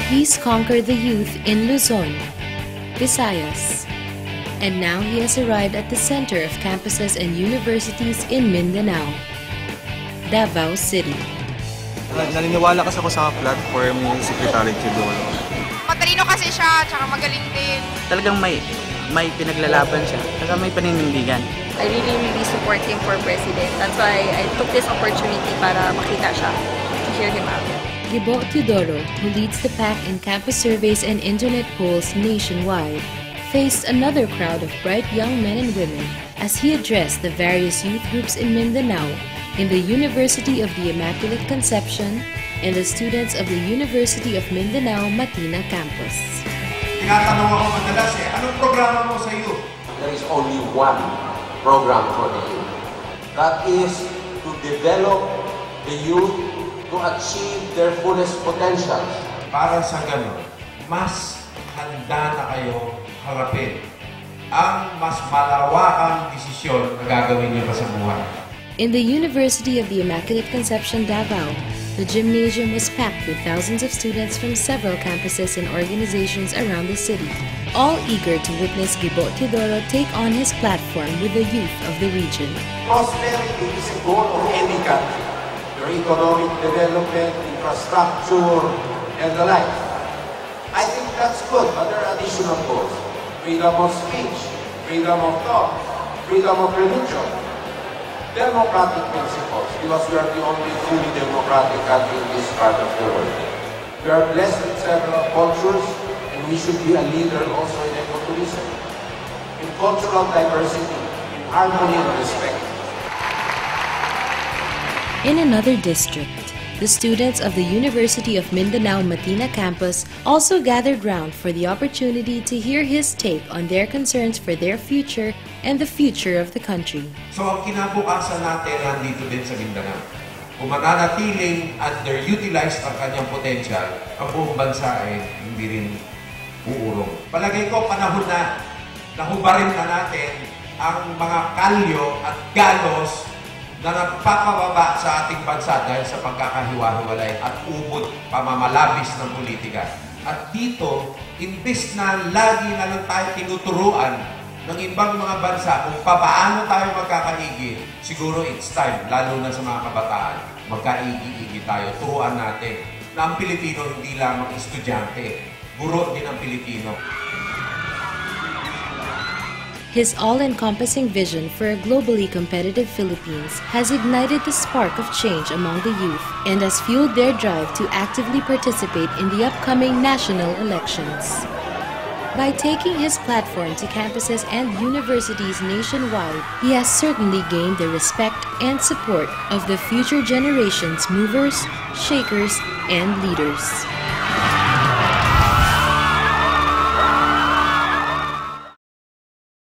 He's conquered the youth in Luzon, Visayas, and now he has arrived at the center of campuses and universities in Mindanao, Davao City. Naniniwala kasi ako sa platform ni Secretary Chidoro. Matalino kasi siya, tsaka magaling din. Talagang may pinaglalaban siya, talagang may paninindigan. I really support him for president. That's why I took this opportunity para makita siya, to hear him out. Gibo Teodoro, who leads the pack in campus surveys and internet polls nationwide, faced another crowd of bright young men and women as he addressed the various youth groups in Mindanao, in the University of the Immaculate Conception, and the students of the University of Mindanao Matina campus. Tinatanong ako madalas anong programa mo sa youth? There is only one program for the youth. That is to develop the youth to achieve their fullest potentials. Para sa ganun, mas handa na kayo harapin ang mas malawakang desisyon na gagawin niyo pa sa buhay. In the University of the Immaculate Conception, Davao, the gymnasium was packed with thousands of students from several campuses and organizations around the city, all eager to witness Gibo Teodoro take on his platform with the youth of the region. Prosperity is a goal of any country. Your economic development, infrastructure, and the like. I think that's good, but there are additional goals. Freedom of speech, freedom of thought, freedom of religion, democratic principles, because we are the only fully democratic country in this part of the world. We are blessed with several cultures, and we should be a leader also in ecotourism, in cultural diversity, in harmony and respect. In another district, the students of the University of Mindanao Matina campus also gathered round for the opportunity to hear his take on their concerns for their future and the future of the country. So ang kinabukasan natin nandito din sa Mindanao. Kung mananatiling underutilized ang kanyang potential, ang buong bansa ay hindi rin uurong. Palagay ko panahon na nahubarin na natin ang mga kalyo at galos na nagpapababa sa ating bansa dahil sa pagkakahiwa-hiwalay at ubod pamamalabis ng politika. At dito, imbes na lagi na lang tayo tinuturuan ng ibang mga bansa kung paano tayo magkakaigi, siguro it's time, lalo na sa mga kabataan, magkaigi-igi tayo, turuan natin na ang Pilipino hindi lamang estudyante, guro din ang Pilipino. His all-encompassing vision for a globally competitive Philippines has ignited the spark of change among the youth and has fueled their drive to actively participate in the upcoming national elections. By taking his platform to campuses and universities nationwide, he has certainly gained the respect and support of the future generation's movers, shakers, and leaders.